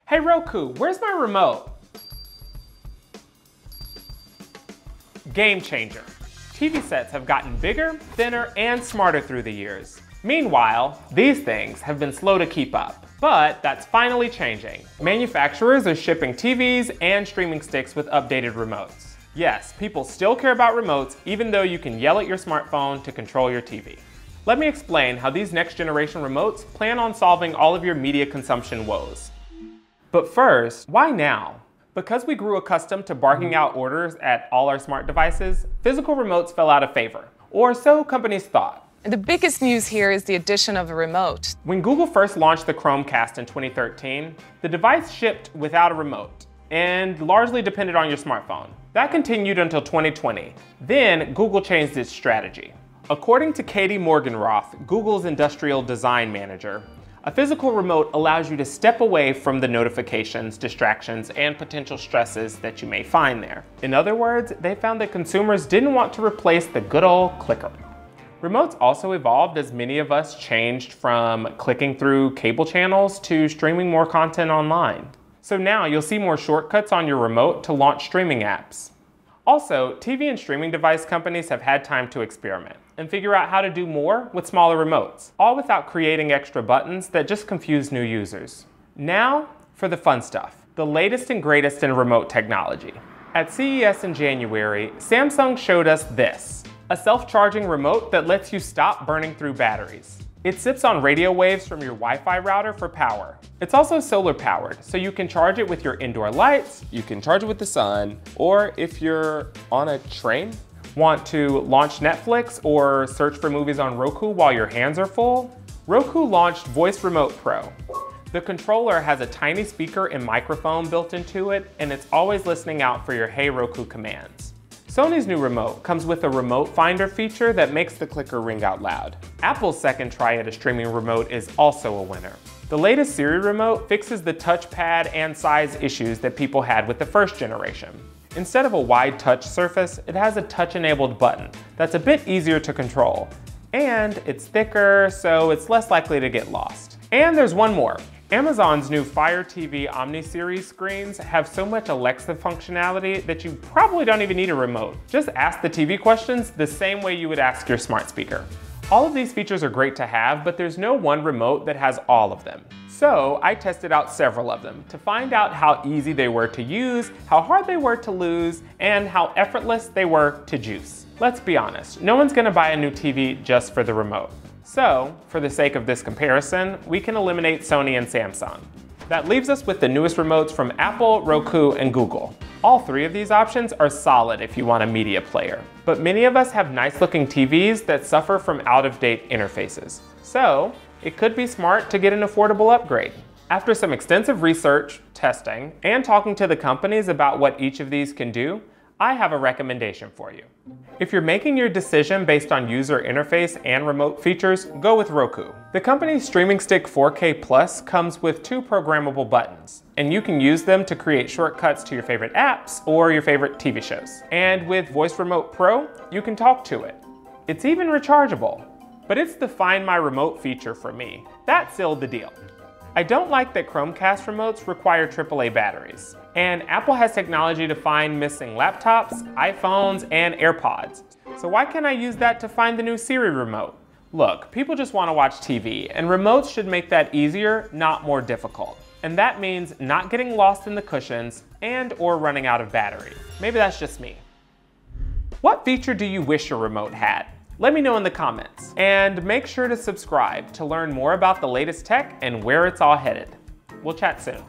Hey Roku, where's my remote? Game changer. TV sets have gotten bigger, thinner, and smarter through the years. Meanwhile, these things have been slow to keep up. But that's finally changing. Manufacturers are shipping TVs and streaming sticks with updated remotes. Yes, people still care about remotes even though you can yell at your smartphone to control your TV. Let me explain how these next generation remotes plan on solving all of your media consumption woes. But first, why now? Because we grew accustomed to barking out orders at all our smart devices, physical remotes fell out of favor, or so companies thought. The biggest news here is the addition of a remote. When Google first launched the Chromecast in 2013, the device shipped without a remote and largely depended on your smartphone. That continued until 2020. Then Google changed its strategy. According to Katie Morgenroth, Google's industrial design manager, a physical remote allows you to step away from the notifications, distractions, and potential stresses that you may find there. In other words, they found that consumers didn't want to replace the good old clicker. Remotes also evolved as many of us changed from clicking through cable channels to streaming more content online. So now you'll see more shortcuts on your remote to launch streaming apps. Also, TV and streaming device companies have had time to experiment and figure out how to do more with smaller remotes, all without creating extra buttons that just confuse new users. Now, for the fun stuff, the latest and greatest in remote technology. At CES in January, Samsung showed us this, a self-charging remote that lets you stop burning through batteries. It sips on radio waves from your Wi-Fi router for power. It's also solar powered, so you can charge it with your indoor lights, you can charge it with the sun, or if you're on a train, want to launch Netflix or search for movies on Roku while your hands are full? Roku launched Voice Remote Pro. The controller has a tiny speaker and microphone built into it, and it's always listening out for your Hey Roku commands. Sony's new remote comes with a remote finder feature that makes the clicker ring out loud. Apple's second try at a streaming remote is also a winner. The latest Siri remote fixes the touchpad and size issues that people had with the first generation. Instead of a wide touch surface, it has a touch-enabled button that's a bit easier to control. And it's thicker, so it's less likely to get lost. And there's one more. Amazon's new Fire TV Omni Series screens have so much Alexa functionality that you probably don't even need a remote. Just ask the TV questions the same way you would ask your smart speaker. All of these features are great to have, but there's no one remote that has all of them. So I tested out several of them to find out how easy they were to use, how hard they were to lose, and how effortless they were to juice. Let's be honest, no one's gonna buy a new TV just for the remote. So, for the sake of this comparison, we can eliminate Sony and Samsung. That leaves us with the newest remotes from Apple, Roku, and Google. All three of these options are solid if you want a media player. But many of us have nice-looking TVs that suffer from out-of-date interfaces. So, it could be smart to get an affordable upgrade. After some extensive research, testing, and talking to the companies about what each of these can do, I have a recommendation for you. If you're making your decision based on user interface and remote features, go with Roku. The company's Streaming Stick 4K Plus comes with 2 programmable buttons, and you can use them to create shortcuts to your favorite apps or your favorite TV shows. And with Voice Remote Pro, you can talk to it. It's even rechargeable, but it's the Find My Remote feature for me. That sealed the deal. I don't like that Chromecast remotes require AAA batteries. And Apple has technology to find missing laptops, iPhones, and AirPods. So why can't I use that to find the new Siri remote? Look, people just want to watch TV, and remotes should make that easier, not more difficult. And that means not getting lost in the cushions and/or running out of battery. Maybe that's just me. What feature do you wish your remote had? Let me know in the comments. And make sure to subscribe to learn more about the latest tech and where it's all headed. We'll chat soon.